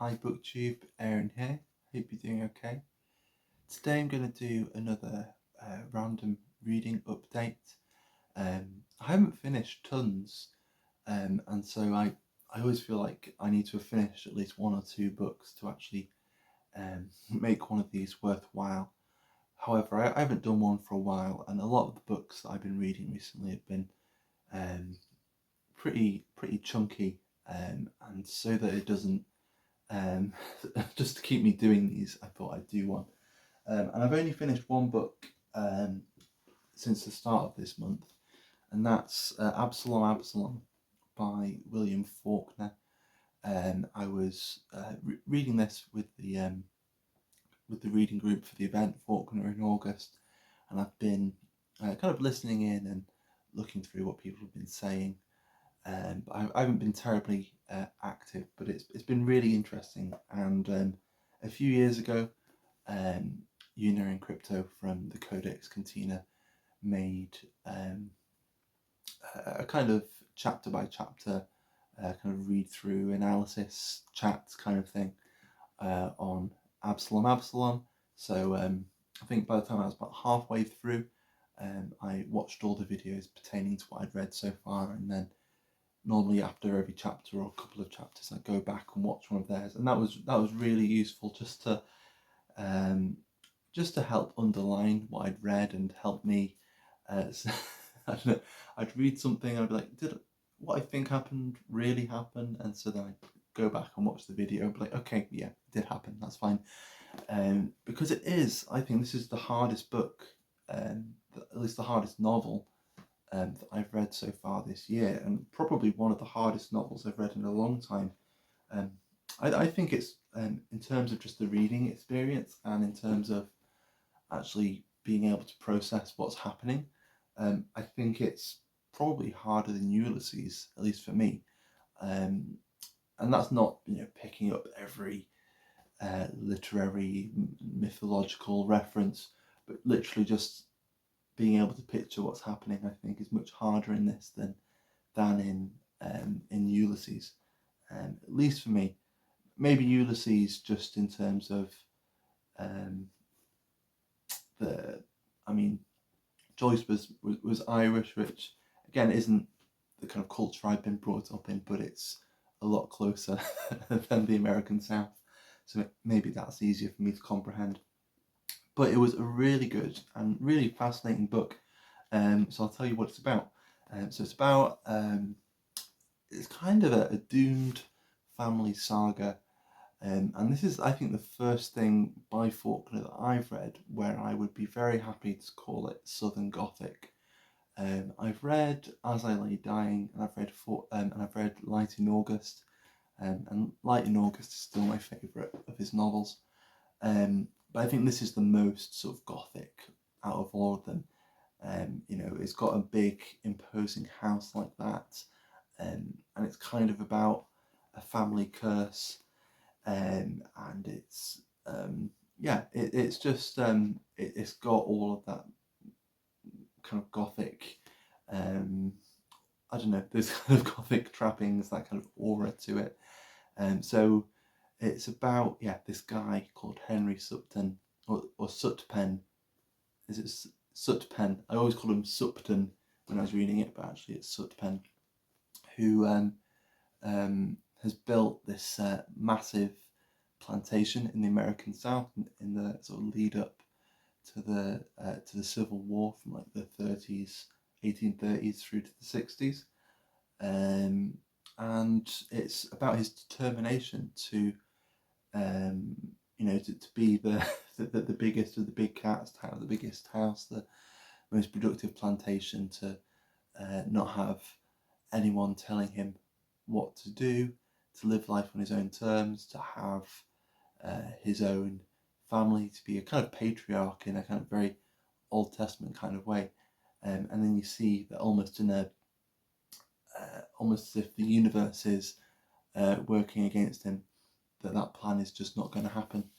Hi booktube, Aaron here. Hope you're doing okay. Today I'm going to do another random reading update. I haven't finished tons, and so I always feel like I need to have finished at least one or two books to actually make one of these worthwhile. However, I haven't done one for a while, and a lot of the books that I've been reading recently have been pretty chunky, and so that it doesn't just to keep me doing these, I thought I'd do one. And I've only finished one book since the start of this month, and that's Absalom by William Faulkner. I was reading this with the reading group for the event Faulkner in August, and I've been kind of listening in and looking through what people have been saying. But I haven't been terribly active, but it's been really interesting. And a few years ago, Una and Crypto from the Codex Cantina made a kind of chapter by chapter kind of read through analysis chats kind of thing on Absalom. So I think by the time I was about halfway through, I watched all the videos pertaining to what I'd read so far, and then normally after every chapter or a couple of chapters I go back and watch one of theirs, and that was really useful just to help underline what I'd read and help me I don't know, I'd read something, I'd be like, did what I think happened really happen? And so then I'd go back and watch the video and be like, okay, yeah, it did happen, that's fine. Because it is, I think this is the hardest book, at least the hardest novel that I've read so far this year, and probably one of the hardest novels I've read in a long time. I think it's in terms of just the reading experience and in terms of actually being able to process what's happening. I think it's probably harder than Ulysses, at least for me. And that's not picking up every literary mythological reference, but literally just being able to picture what's happening, I think, is much harder in this than in Ulysses, at least for me. Maybe Ulysses just in terms of Joyce was Irish, which again isn't the kind of culture I've been brought up in, but it's a lot closer than the American South, so maybe that's easier for me to comprehend. But it was a really good and really fascinating book. So I'll tell you what it's about. So it's about it's kind of a doomed family saga, and this is, I think, the first thing by Faulkner that I've read where I would be very happy to call it Southern Gothic. I've read As I Lay Dying, and I've read Light in August, and Light in August is still my favourite of his novels. But I think this is the most sort of gothic out of all of them. It's got a big, imposing house like that, and it's kind of about a family curse, and it's it's just it's got all of that kind of gothic, I don't know, those kind of gothic trappings, that kind of aura to it. So it's about this guy called Henry Supton, or Sutpen. Is it Sutpen? I always call him Supton when I was reading it, but actually it's Sutpen, who has built this massive plantation in the American South in the sort of lead up to the Civil War from like the 1830s through to the 60s, and it's about his determination to to be the biggest of the big cats, to have the biggest house, the most productive plantation, to not have anyone telling him what to do, to live life on his own terms, to have his own family, to be a kind of patriarch in a kind of very Old Testament kind of way. And then you see that almost almost as if the universe is working against him, that plan is just not going to happen.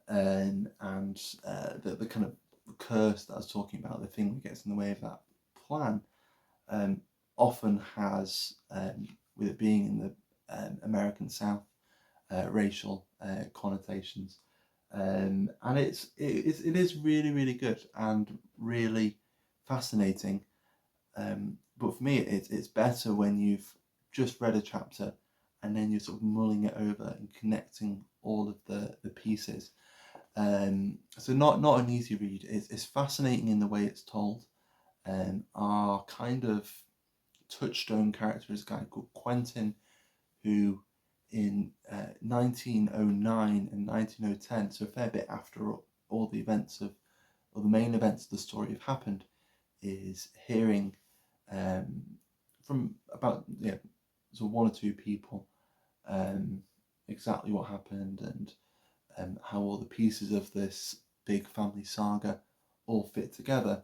And the kind of curse that I was talking about, the thing that gets in the way of that plan, often has, with it being in the American South, racial connotations, and it is really good and really fascinating. But for me, it's better when you've just read a chapter and then you're sort of mulling it over and connecting all of the pieces. So not an easy read. It's fascinating in the way it's told. Our kind of touchstone character is a guy called Quentin, who in 1909 and 1910, so a fair bit after all the events of, or the main events of the story have happened, is hearing from about so one or two people exactly what happened and how all the pieces of this big family saga all fit together.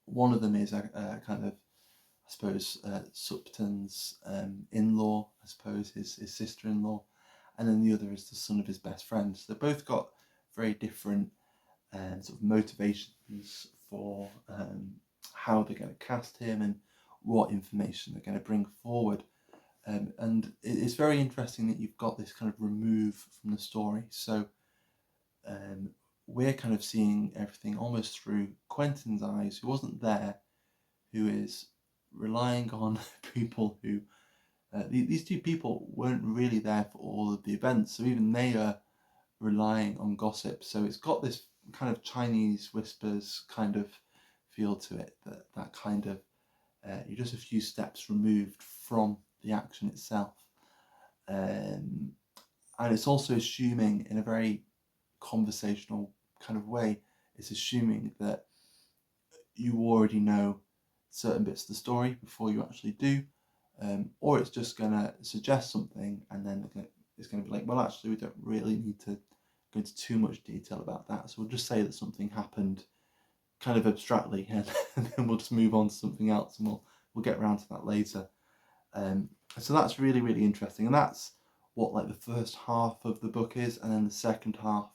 One of them is a kind of, I suppose, Supton's in-law, I suppose, his sister-in-law, and then the other is the son of his best friend. So they've both got very different sort of motivations for how they're going to cast him and what information they're going to bring forward. And it's very interesting that you've got this kind of remove from the story. So we're kind of seeing everything almost through Quentin's eyes, who wasn't there, who is relying on people who... these two people weren't really there for all of the events, so even they are relying on gossip. So it's got this kind of Chinese whispers kind of feel to it, that kind of you're just a few steps removed from the action itself, and it's also assuming, in a very conversational kind of way, it's assuming that you already know certain bits of the story before you actually do, or it's just going to suggest something and then it's going to be like, well, actually we don't really need to go into too much detail about that, so we'll just say that something happened kind of abstractly, and then we'll just move on to something else, and we'll get around to that later. So that's really interesting, and that's what like the first half of the book is, and then the second half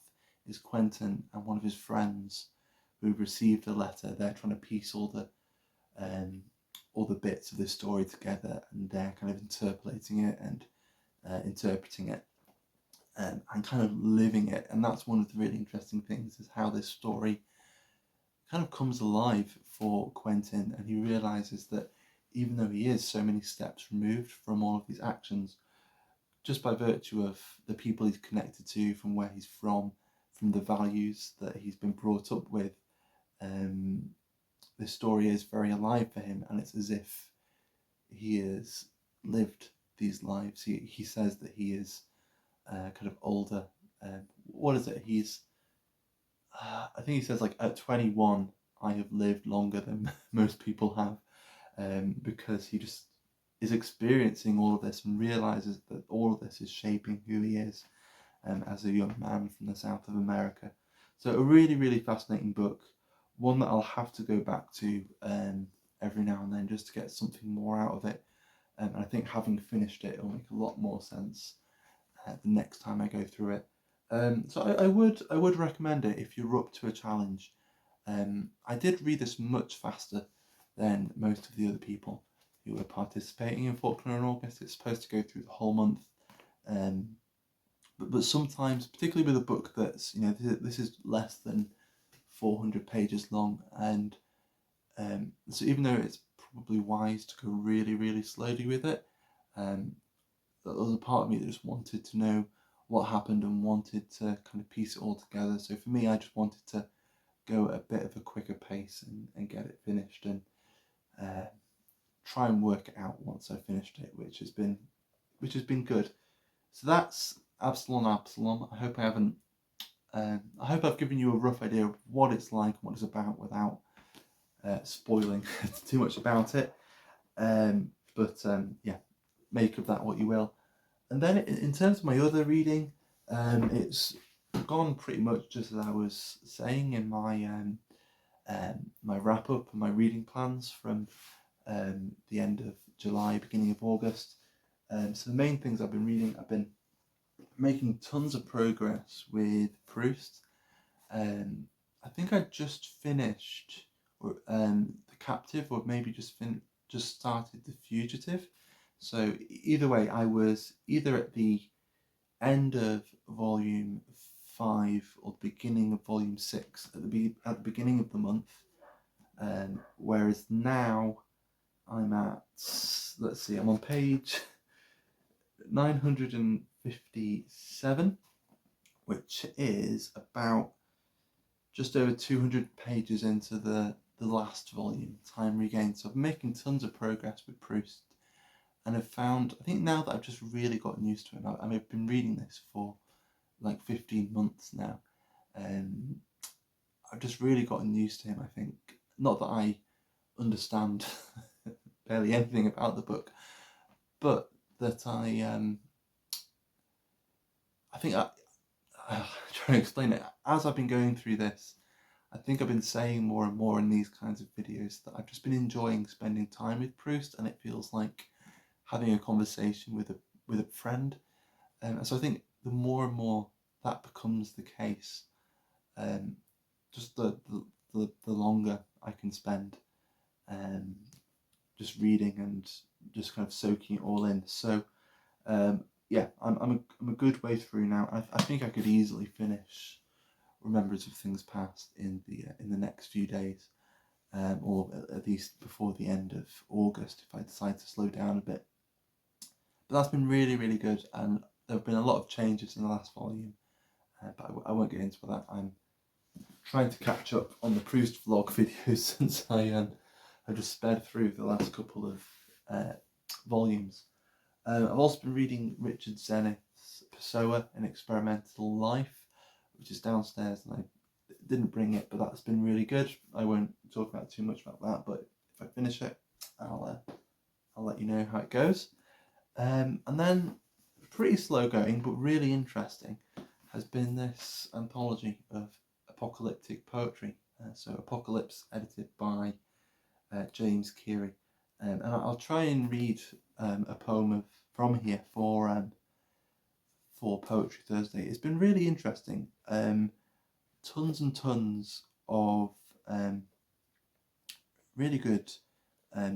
is Quentin and one of his friends who've received a letter. They're trying to piece all the bits of this story together, and they're kind of interpolating it and interpreting it, and kind of living it. And that's one of the really interesting things, is how this story kind of comes alive for Quentin, and he realizes that even though he is so many steps removed from all of these actions, just by virtue of the people he's connected to, from where he's from the values that he's been brought up with, this story is very alive for him, and it's as if he has lived these lives. He says that he is kind of older. What is it? He's I think he says, like, at 21, I have lived longer than most people have, because he just is experiencing all of this and realizes that all of this is shaping who he is as a young man from the south of America. So a really fascinating book, one that I'll have to go back to every now and then just to get something more out of it. And I think having finished it will make a lot more sense the next time I go through it. So I would recommend it if you're up to a challenge. I did read this much faster than most of the other people who were participating in Faulkner in August. It's supposed to go through the whole month, but sometimes, particularly with a book that's, this is less than 400 pages long, and so even though it's probably wise to go really slowly with it, there was a part of me that just wanted to know what happened and wanted to kind of piece it all together. So for me, I just wanted to go at a bit of a quicker pace and get it finished, and try and work it out once I finished it, which has been good. So that's Absalom. I hope I've given you a rough idea of what it's like and what it's about without spoiling too much about it. But make of that what you will. And then in terms of my other reading, it's gone pretty much just as I was saying in my my wrap up and my reading plans from the end of July, beginning of August. So the main things I've been reading, I've been making tons of progress with Proust. I think I just finished The Captive, or maybe just started The Fugitive. So either way, I was either at the end of volume 5 or the beginning of volume 6 at the beginning of the month, whereas now I'm at, let's see, I'm on page 957, which is about just over 200 pages into the last volume, Time Regained. So I'm making tons of progress with Proust, and I've found, I think now that I've just really gotten used to it, I've been reading this for like 15 months now, and I've just really gotten used to him, I think. Not that I understand barely anything about the book, but that I think I'm trying to explain it. As I've been going through this, I think I've been saying more and more in these kinds of videos that I've just been enjoying spending time with Proust, and it feels like having a conversation with a friend. And so I think the more and more that becomes the case, just the longer I can spend just reading and just kind of soaking it all in. So yeah, I'm a good way through now. I think I could easily finish Remembrance of Things Past in the next few days, or at least before the end of August if I decide to slow down a bit. But that's been really, really good, and there have been a lot of changes in the last volume, but I won't get into that. I'm trying to catch up on the Proust vlog videos since I just sped through the last couple of volumes. I've also been reading Richard Zenith's Pessoa, An Experimental Life, which is downstairs, and I didn't bring it, but that's been really good. I won't talk about too much about that, but if I finish it, I'll let you know how it goes. And then, pretty slow going, but really interesting, has been this anthology of apocalyptic poetry. So Apocalypse, edited by James Keery. And I'll try and read a poem from here for Poetry Thursday. It's been really interesting. Tons and tons of really good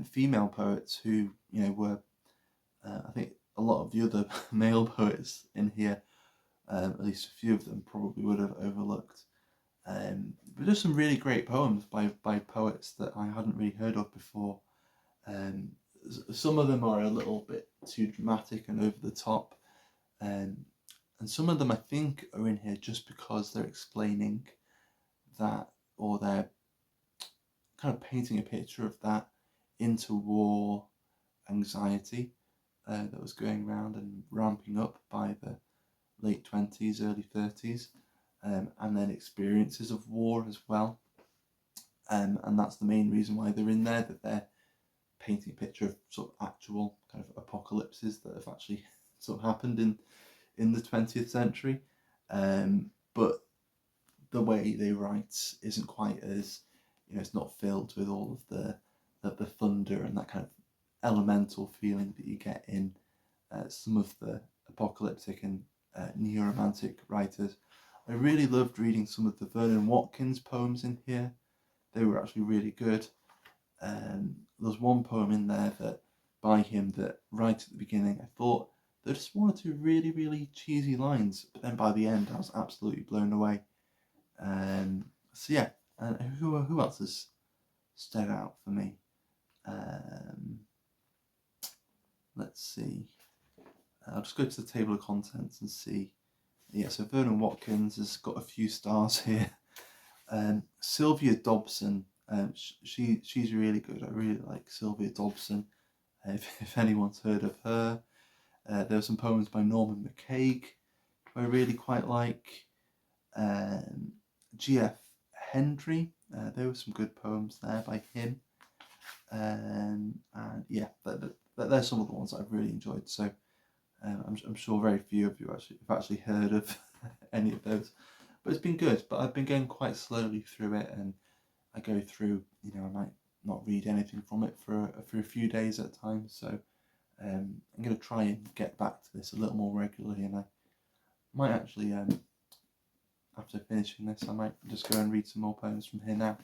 female poets who, were, I think a lot of the other male poets in here, at least a few of them, probably would have overlooked. But just some really great poems by poets that I hadn't really heard of before. Some of them are a little bit too dramatic and over the top, and some of them I think are in here just because they're explaining that, or they're kind of painting a picture of that interwar anxiety that was going around and ramping up by the late 20s, early 30s, and then experiences of war as well. And that's the main reason why they're in there, that they're painting a picture of sort of actual kind of apocalypses that have actually sort of happened in the 20th century. But the way they write isn't quite as, it's not filled with all of the thunder and that kind of elemental feeling that you get in some of the apocalyptic and neo-romantic writers. I really loved reading some of the Vernon Watkins poems in here. They were actually really good. There's one poem in there by him that right at the beginning I thought there were just one or two really, really cheesy lines, but then by the end I was absolutely blown away. So yeah, and who else has stood out for me? Let's see. I'll just go to the table of contents and see. Yeah, so Vernon Watkins has got a few stars here. Sylvia Dobson, she's really good. I really like Sylvia Dobson. If anyone's heard of her, there are some poems by Norman McCaig who I really quite like. G.F. Hendry, there were some good poems there by him. And yeah, they're some of the ones that I've really enjoyed. So I'm sure very few of you have actually heard of any of those. But it's been good, but I've been going quite slowly through it, and I go through, I might not read anything from it for a few days at a time, so I'm going to try and get back to this a little more regularly, and I might actually, after finishing this, I might just go and read some more poems from here now.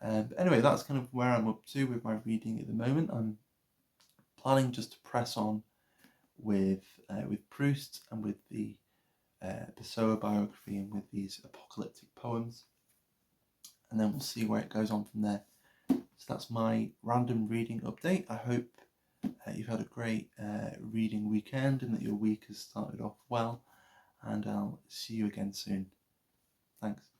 But anyway, that's kind of where I'm up to with my reading at the moment. I'm planning just to press on with Proust and with the Pessoa biography and with these apocalyptic poems, and then we'll see where it goes on from there. So that's my random reading update. I hope you've had a great reading weekend and that your week has started off well, and I'll see you again soon. Thanks.